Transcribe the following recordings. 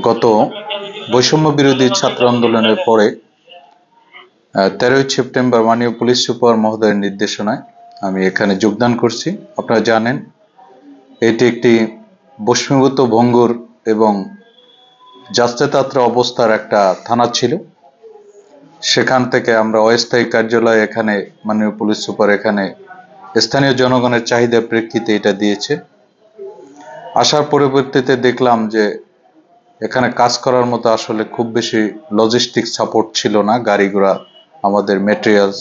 গত বৈষম্য বিরোধী ছাত্র আন্দোলনের পরে 13ই সেপ্টেম্বর মাননীয় পুলিশ সুপার মহোদয়ের নির্দেশনায় আমি এখানে যোগদান করছি। আপনারা জানেন এটি একটি বৈষম্যভূত ভঙ্গুর এবং যাত্রাতাত্র অবস্থার একটা থানা ছিল। সেখান থেকে আমরা অস্থায়ী কার্যালয় এখানে মাননীয় পুলিশ সুপার এখানে স্থানীয় জনগণের চাহিদার প্রেক্ষিতে এটা দিয়েছে। আসার পরবর্তীতে দেখলাম যে এখানে কাজ করার মতো আসলে খুব বেশি লজিস্টিক সাপোর্ট ছিল না। গাড়ি ঘোড়া, আমাদের ম্যাটেরিয়ালস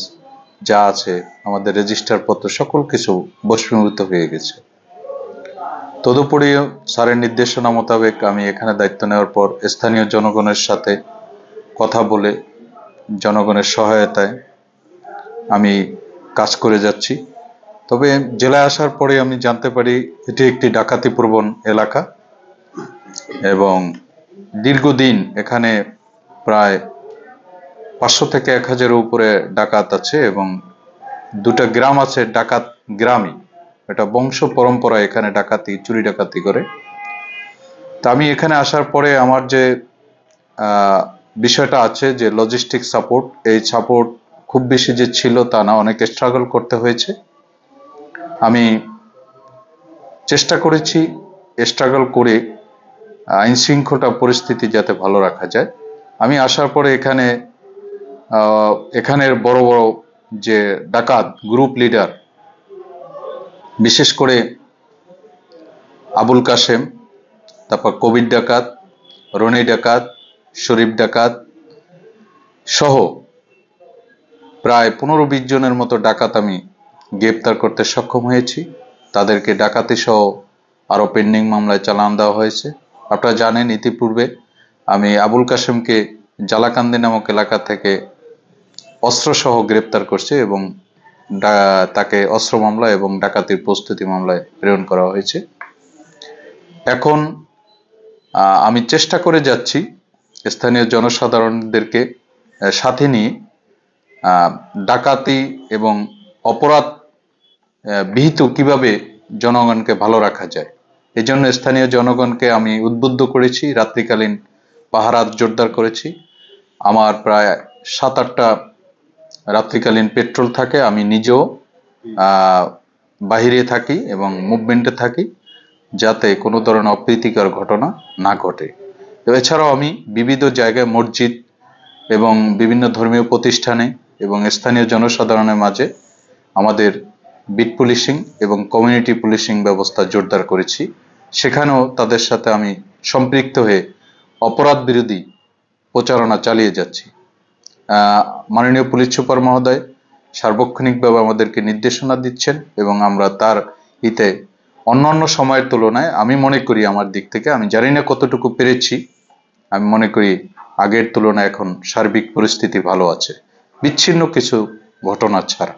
যা আছে, আমাদের রেজিস্টার পত্র সকল কিছু বৈষম্যভূত হয়ে গেছে। তদুপরি স্যারের নির্দেশনা মোতাবেক আমি এখানে দায়িত্ব নেওয়ার পর স্থানীয় জনগণের সাথে কথা বলে জনগণের সহায়তায় আমি কাজ করে যাচ্ছি। তবে জেলায় আসার পরে আমি জানতে পারি এটি একটি ডাকাতিপ্রবণ এলাকা এবং দীর্ঘদিন এখানে প্রায় 500 থেকে 1000-এর উপরে ডাকাত আছে এবং দুটা গ্রাম আছে ডাকাত গ্রামই, এটা বংশ পরম্পরা এখানে ডাকাতি চুরি ডাকাতি করে। তা আমি এখানে আসার পরে আমার যে বিষয়টা আছে যে লজিস্টিক সাপোর্ট, এই সাপোর্ট খুব বেশি যে ছিল তা না, অনেক স্ট্রাগল করতে হয়েছে। আমি চেষ্টা করেছি স্ট্রাগল করে আইন শৃঙ্খলা পরিস্থিতি যাতে ভালো রাখা যায়। আমি আসার পরে এখানের বড় বড় যে ডাকাত গ্রুপ লিডার, বিশেষ করে আবুল কাশেম, তারপর কবির ডাকাত, রনি ডাকাত, শরীফ ডাকাত সহ প্রায় 15-20 জনের মতো ডাকাত আমি গ্রেপ্তার করতে সক্ষম হয়েছি। তাদেরকে ডাকাতি সহ আরো পেন্ডিং মামলায় চালান দেওয়া হয়েছে। আপনারা জানেন ইতিপূর্বে আমি আবুল কাশেমকে জালাকান্দি নামক এলাকা থেকে অস্ত্রসহ গ্রেপ্তার করছি এবং তাকে অস্ত্র মামলা এবং ডাকাতির প্রস্তুতি মামলায় প্রেরণ করা হয়েছে। এখন আমি চেষ্টা করে যাচ্ছি স্থানীয় জনসাধারণদেরকে সাথে নিয়ে ডাকাতি এবং অপরাধ বিহিত কিভাবে জনগণকে ভালো রাখা যায়। এই জন্য স্থানীয় জনগণকে আমি উদ্বুদ্ধ করেছি, রাত্রিকালীন পাহারা জোরদার করেছি। আমার প্রায় 7-8টা রাত্রিকালীন পেট্রোল থাকে, আমি নিজেও বাহিরে থাকি এবং মুভমেন্টে থাকি যাতে কোনো ধরনের অপ্রীতিকর ঘটনা না ঘটে। এছাড়াও আমি বিবিধ জায়গায় মসজিদ এবং বিভিন্ন ধর্মীয় প্রতিষ্ঠানে এবং স্থানীয় জনসাধারণের মাঝে আমাদের বিট পুলিশিং এবং কমিউনিটি পুলিশিং ব্যবস্থা জোরদার করেছি। সেখানেও তাদের সাথে আমি সম্পৃক্ত হয়ে অপরাধ বিরোধী প্রচারণা চালিয়ে যাচ্ছি। মাননীয় পুলিশ সুপার মহোদয় সার্বক্ষণিকভাবে আমাদেরকে নির্দেশনা দিচ্ছেন এবং আমরা তার অন্যান্য সময়ের তুলনায় আমি মনে করি আমার দিক থেকে, আমি জানি না কতটুকু পেরেছি, আমি মনে করি আগের তুলনায় এখন সার্বিক পরিস্থিতি ভালো আছে, বিচ্ছিন্ন কিছু ঘটনা ছাড়া।